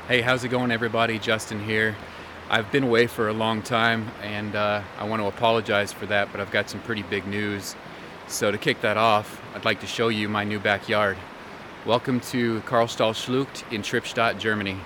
Hey, how's it going, everybody? Justin here. I've been away for a long time, and I want to apologize for that, but I've got some pretty big news. So to kick that off, I'd like to show you my new backyard. Welcome to Karlstal Schlucht in Trippstadt, Germany.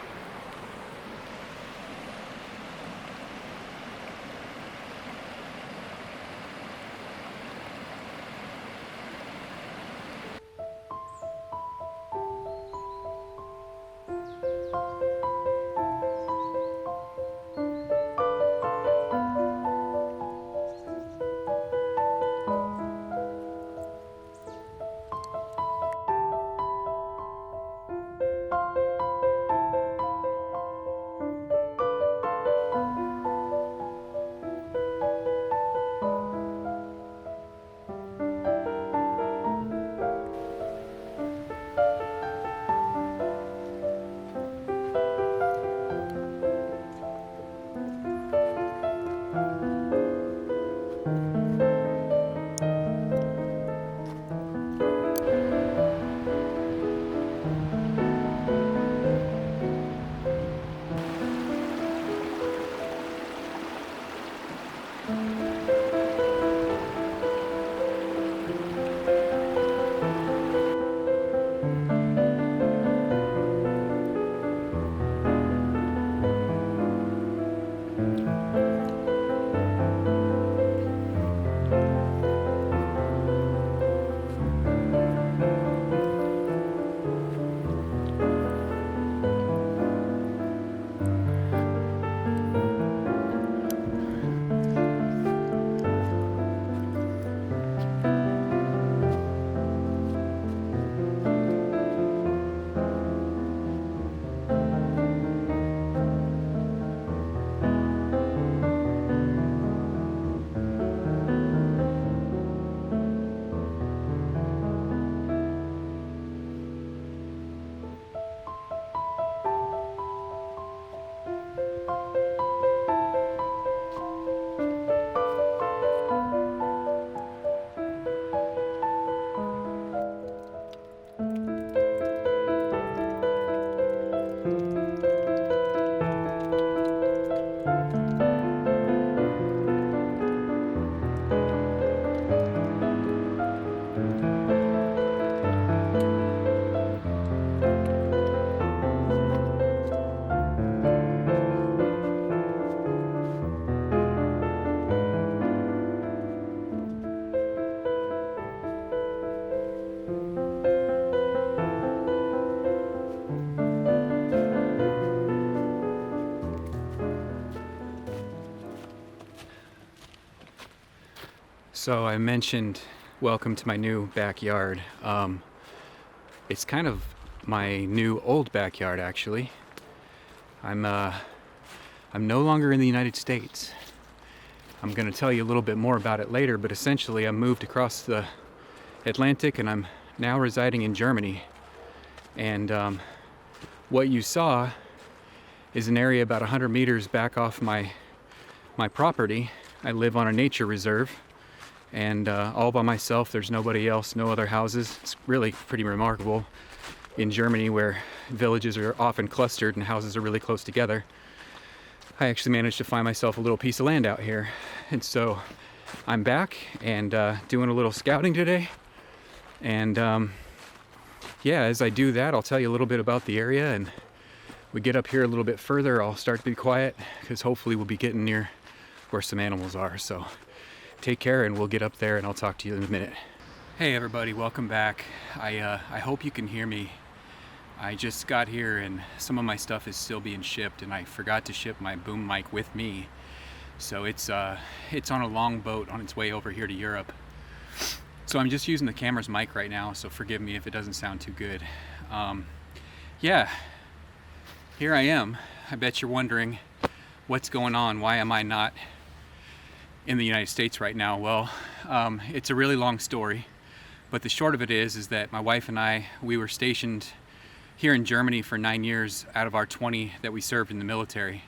So I mentioned welcome to my new backyard. It's kind of my new old backyard, actually. I'm no longer in the United States. I'm going to tell you a little bit more about it later, but essentially I moved across the Atlantic and I'm now residing in Germany. And what you saw is an area about 100 meters back off my property. I live on a nature reserve, and all by myself. There's nobody else, no other houses. It's really pretty remarkable in Germany, where villages are often clustered and houses are really close together. I actually managed to find myself a little piece of land out here, and so I'm back and doing a little scouting today. And yeah, as I do that, I'll tell you a little bit about the area, and we get up here a little bit further, I'll start to be quiet, because hopefully we'll be getting near where some animals are. So take care, and we'll get up there and I'll talk to you in a minute. Hey everybody, welcome back. I hope you can hear me. I just got here and some of my stuff is still being shipped, and I forgot to ship my boom mic with me. So it's on a long boat on its way over here to Europe. So I'm just using the camera's mic right now, so forgive me if it doesn't sound too good. Yeah, here I am. I bet you're wondering what's going on. Why am I not in the United States right now? Well, it's a really long story, but the short of it is that my wife and I, we were stationed here in Germany for 9 years out of our 20 that we served in the military,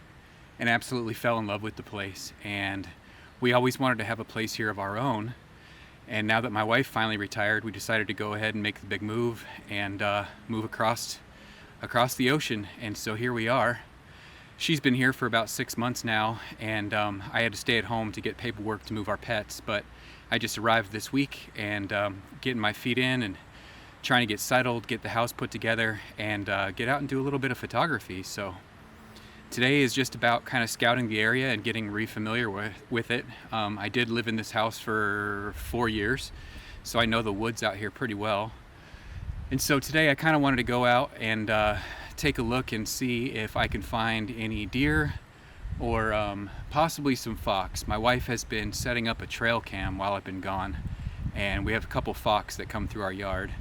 and absolutely fell in love with the place. And we always wanted to have a place here of our own. And now that my wife finally retired, we decided to go ahead and make the big move and move across across the ocean. And so here we are. She's been here for about 6 months now, and I had to stay at home to get paperwork to move our pets, but I just arrived this week and getting my feet in and trying to get settled, get the house put together, and get out and do a little bit of photography. So today is just about kind of scouting the area and getting re-familiar with it. I did live in this house for 4 years, so I know the woods out here pretty well. And so today I kind of wanted to go out and take a look and see if I can find any deer or possibly some fox. My wife has been setting up a trail cam while I've been gone, and we have a couple fox that come through our yard.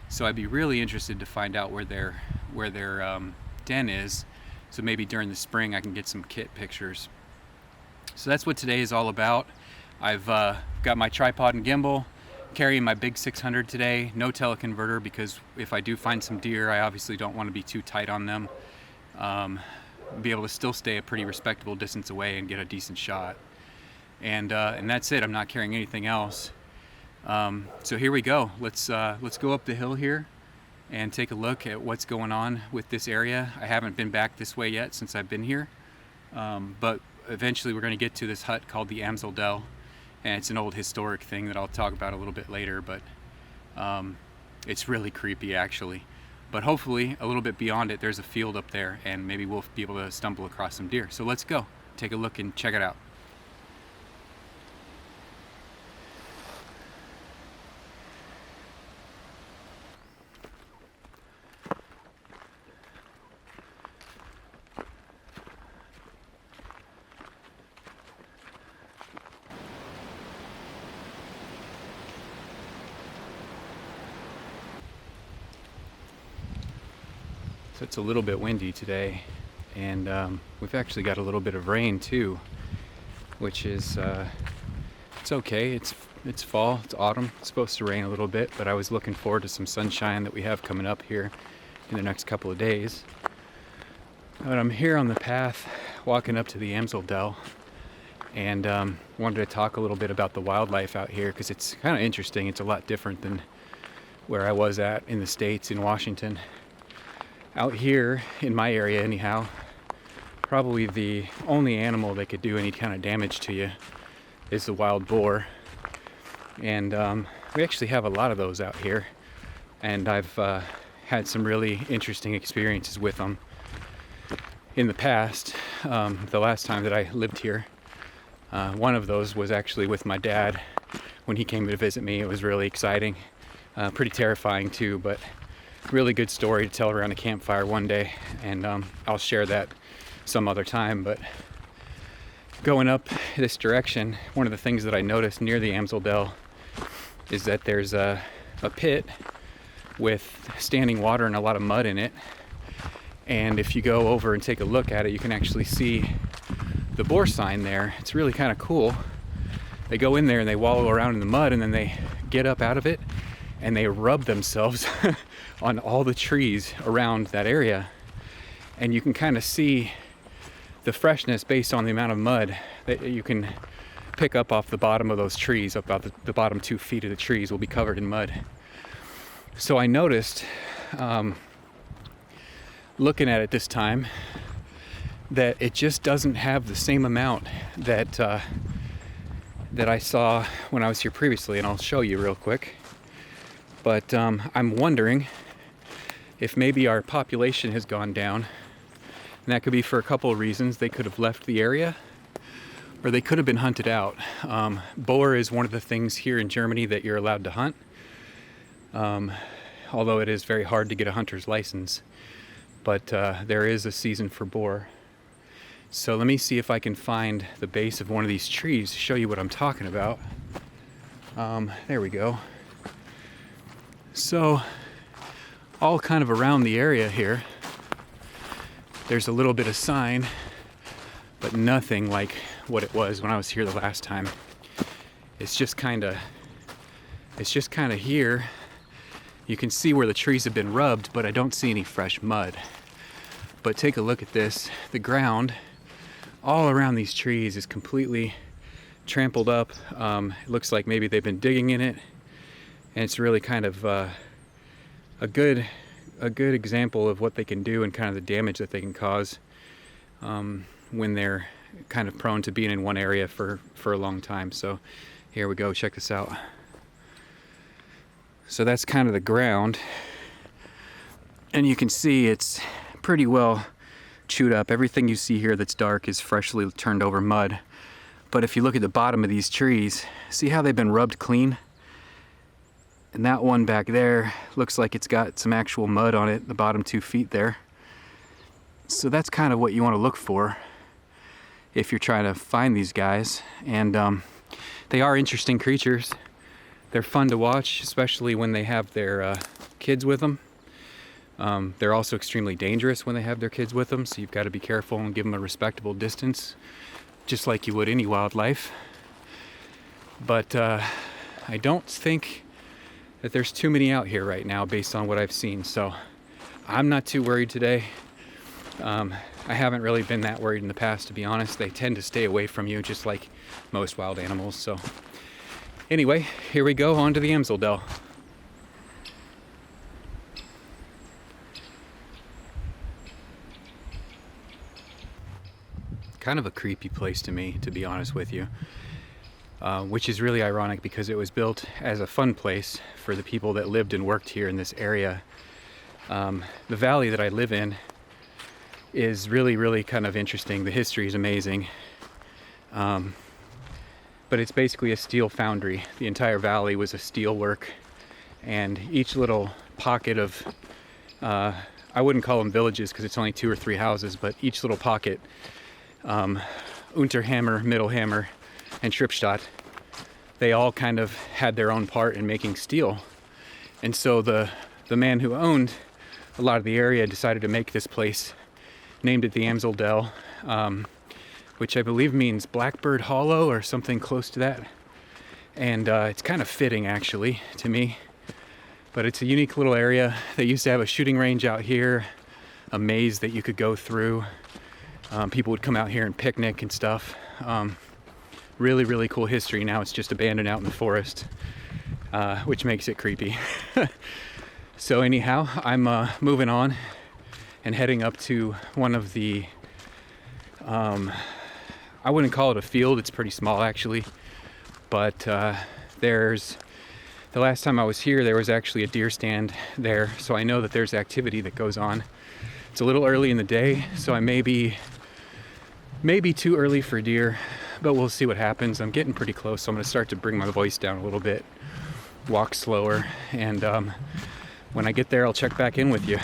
So I'd be really interested to find out where their den is. So maybe during the spring I can get some kit pictures. So that's what today is all about. I've got my tripod and gimbal, carrying my big 600 today, no teleconverter, because if I do find some deer, I obviously don't want to be too tight on them. Be able to still stay a pretty respectable distance away and get a decent shot. And that's it. I'm not carrying anything else. So here we go. Let's go up the hill here and take a look at what's going on with this area. I haven't been back this way yet since I've been here, but eventually we're going to get to this hut called the Amsel, and it's an old historic thing that I'll talk about a little bit later, but it's really creepy actually. But hopefully a little bit beyond it there's a field up there, and maybe we'll be able to stumble across some deer. So let's go take a look and check it out. So it's a little bit windy today, and we've actually got a little bit of rain too, which is it's okay. It's fall, it's autumn. It's supposed to rain a little bit, but I was looking forward to some sunshine that we have coming up here in the next couple of days. But I'm here on the path walking up to the Amsel, and wanted to talk a little bit about the wildlife out here because it's kind of interesting. It's a lot different than where I was at in the States, in Washington. Out here in my area anyhow, probably the only animal that could do any kind of damage to you is the wild boar. And we actually have a lot of those out here, and I've had some really interesting experiences with them in the past. The last time that I lived here, one of those was actually with my dad when he came to visit me. It was really exciting, pretty terrifying too, but really good story to tell around a campfire one day, and I'll share that some other time. But going up this direction, one of the things that I noticed near the Amsel is that there's a pit with standing water and a lot of mud in it, and if you go over and take a look at it, you can actually see the boar sign there. It's really kind of cool. They go in there and they wallow around in the mud, and then they get up out of it and they rub themselves on all the trees around that area, and you can kind of see the freshness based on the amount of mud that you can pick up off the bottom of those trees. About the bottom 2 feet of the trees will be covered in mud. So I noticed, looking at it this time, that it just doesn't have the same amount that I saw when I was here previously, and I'll show you real quick. But I'm wondering if maybe our population has gone down, and that could be for a couple of reasons. They could have left the area, or they could have been hunted out. Boar is one of the things here in Germany that you're allowed to hunt, although it is very hard to get a hunter's license. But there is a season for boar. So let me see if I can find the base of one of these trees to show you what I'm talking about. There we go. So all kind of around the area here, there's a little bit of sign, but nothing like what it was when I was here the last time. It's just kind of here. You can see where the trees have been rubbed, but I don't see any fresh mud. But take a look at this. The ground all around these trees is completely trampled up. It looks like maybe they've been digging in it, and it's really kind of a good a good example of what they can do and kind of the damage that they can cause when they're kind of prone to being in one area for a long time. So here we go, check this out. So that's kind of the ground, and you can see it's pretty well chewed up. Everything you see here that's dark is freshly turned over mud. But if you look at the bottom of these trees, see how they've been rubbed clean? And that one back there looks like it's got some actual mud on it, the bottom 2 feet there. So that's kind of what you want to look for if you're trying to find these guys. And they are interesting creatures. They're fun to watch, especially when they have their kids with them. They're also extremely dangerous when they have their kids with them, so you've got to be careful and give them a respectable distance, just like you would any wildlife. But I don't think that there's too many out here right now based on what I've seen, so I'm not too worried today. I haven't really been that worried in the past, to be honest. They tend to stay away from you, just like most wild animals. So anyway, here we go, on to the Amsel-Dell. Kind of a creepy place to me, to be honest with you, which is really ironic because it was built as a fun place for the people that lived and worked here in this area. The valley that I live in is really kind of interesting. The history is amazing, but it's basically a steel foundry. The entire valley was a steel work, and each little pocket of I wouldn't call them villages because it's only 2 or 3 houses, but each little pocket, Unterhammer, Mittelhammer, and Schrippstadt, they all kind of had their own part in making steel. And so the man who owned a lot of the area decided to make this place, named it the Amsel-Dell, which I believe means Blackbird Hollow or something close to that. And it's kind of fitting, actually, to me. But it's a unique little area. They used to have a shooting range out here, a maze that you could go through. People would come out here and picnic and stuff. Really cool history. Now it's just abandoned out in the forest, which makes it creepy. So anyhow, I'm moving on and heading up to one of the, I wouldn't call it a field, it's pretty small actually, but the last time I was here there was actually a deer stand there, so I know that there's activity that goes on. It's a little early in the day, so I may be too early for deer, but we'll see what happens. I'm getting pretty close, so I'm going to start to bring my voice down a little bit, walk slower, and when I get there I'll check back in with you.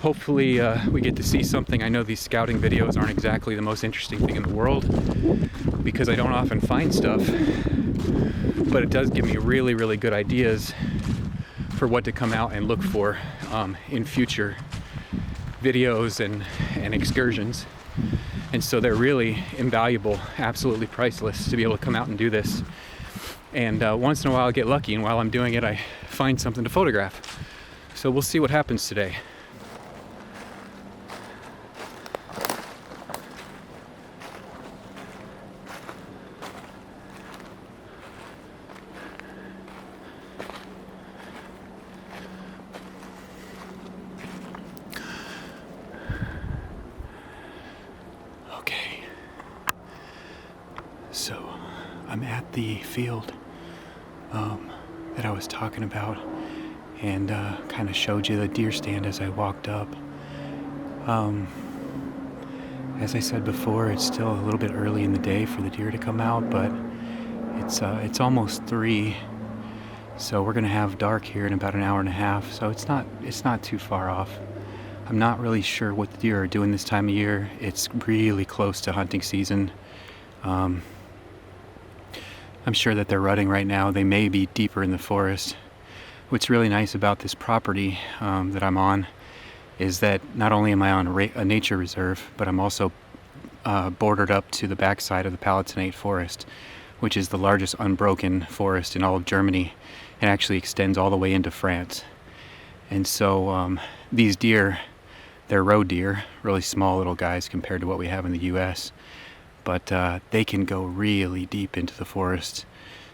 Hopefully we get to see something. I know these scouting videos aren't exactly the most interesting thing in the world because I don't often find stuff, but it does give me really good ideas for what to come out and look for in future videos and excursions. And so they're really invaluable, absolutely priceless to be able to come out and do this. And once in a while I get lucky, and while I'm doing it I find something to photograph. So we'll see what happens today. So I'm at the field that I was talking about, and kind of showed you the deer stand as I walked up. As I said before, it's still a little bit early in the day for the deer to come out, but it's almost 3, so we're gonna have dark here in about an hour and a half. So it's not too far off. I'm not really sure what the deer are doing this time of year. It's really close to hunting season. I'm sure that they're rutting right now. They may be deeper in the forest. What's really nice about this property that I'm on is that not only am I on a nature reserve, but I'm also bordered up to the backside of the Palatinate forest, which is the largest unbroken forest in all of Germany, and actually extends all the way into France. And so these deer, they're roe deer, really small little guys compared to what we have in the US, but they can go really deep into the forest.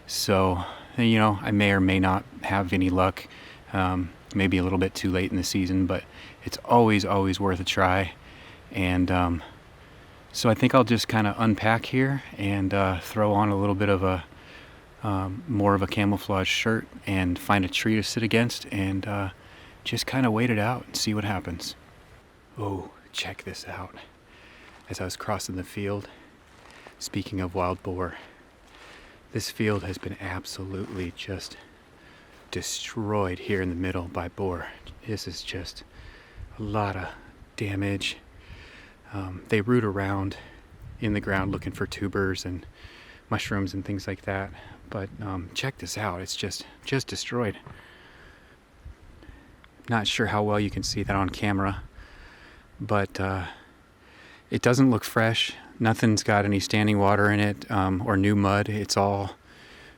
So, you know, I may or may not have any luck. maybe a little bit too late in the season, but it's always worth a try. And so I think I'll just kind of unpack here and throw on a little bit of a more of a camouflage shirt and find a tree to sit against and just kind of wait it out and see what happens. Oh, check this out. As I was crossing the field, speaking of wild boar, this field has been absolutely just destroyed here in the middle by boar. This is just a lot of damage. They root around in the ground looking for tubers and mushrooms and things like that. But check this out, it's just destroyed. Not sure how well you can see that on camera, but it doesn't look fresh. Nothing's got any standing water in it or new mud. It's all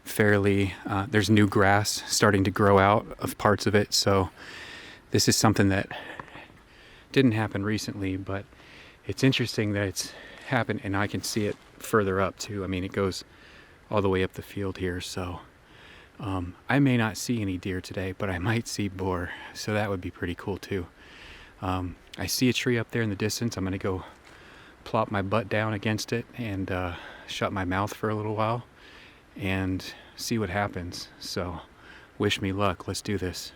fairly, there's new grass starting to grow out of parts of it. So this is something that didn't happen recently, but it's interesting that it's happened, and I can see it further up too. I mean, it goes all the way up the field here. So I may not see any deer today, but I might see boar. So that would be pretty cool too. I see a tree up there in the distance. I'm going to go plop my butt down against it and shut my mouth for a little while and see what happens. So wish me luck. Let's do this.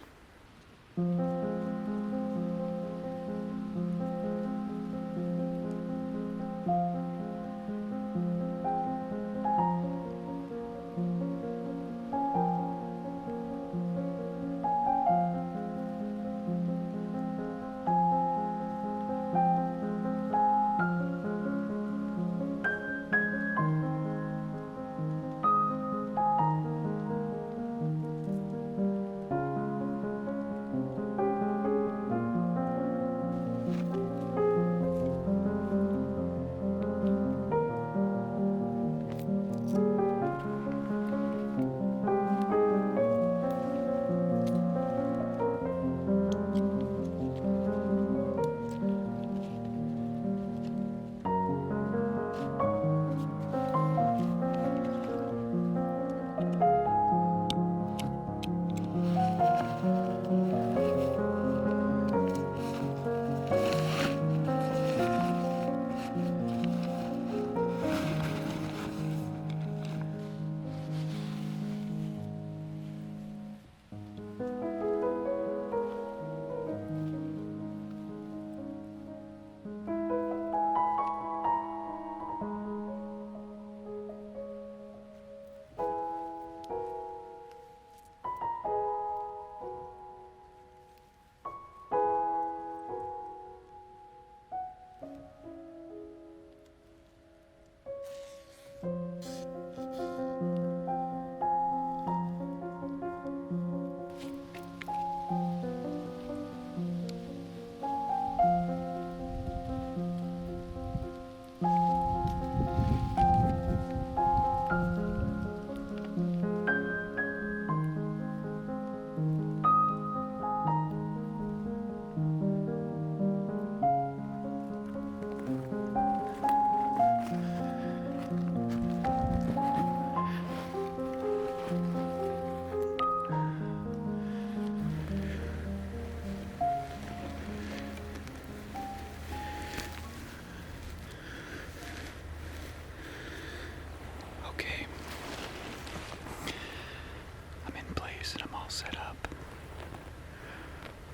Set up.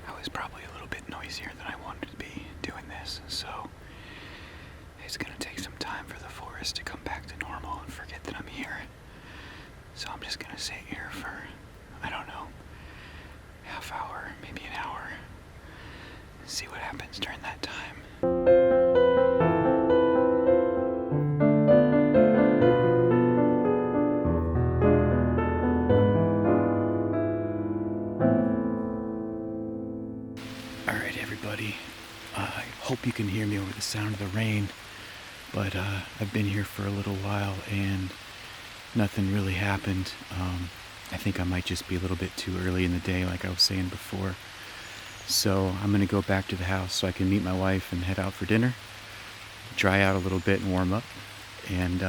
I was probably a little bit noisier than I wanted to be doing this, so it's gonna take some time for the forest to come back to normal and forget that I'm here. So I'm just gonna sit here for, I don't know, half hour, maybe an hour, and see what happens during that time. I hope you can hear me over the sound of the rain, but I've been here for a little while and nothing really happened. I think I might just be a little bit too early in the day, like I was saying before. So I'm going to go back to the house so I can meet my wife and head out for dinner, dry out a little bit and warm up, and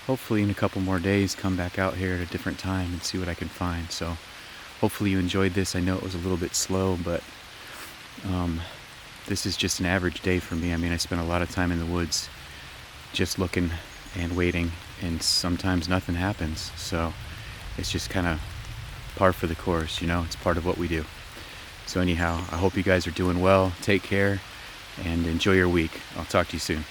hopefully in a couple more days come back out here at a different time and see what I can find. So hopefully you enjoyed this. I know it was a little bit slow, but this is just an average day for me. I mean, I spent a lot of time in the woods just looking and waiting, and sometimes nothing happens. So it's just kind of par for the course, you know, it's part of what we do. So anyhow, I hope you guys are doing well. Take care and enjoy your week. I'll talk to you soon.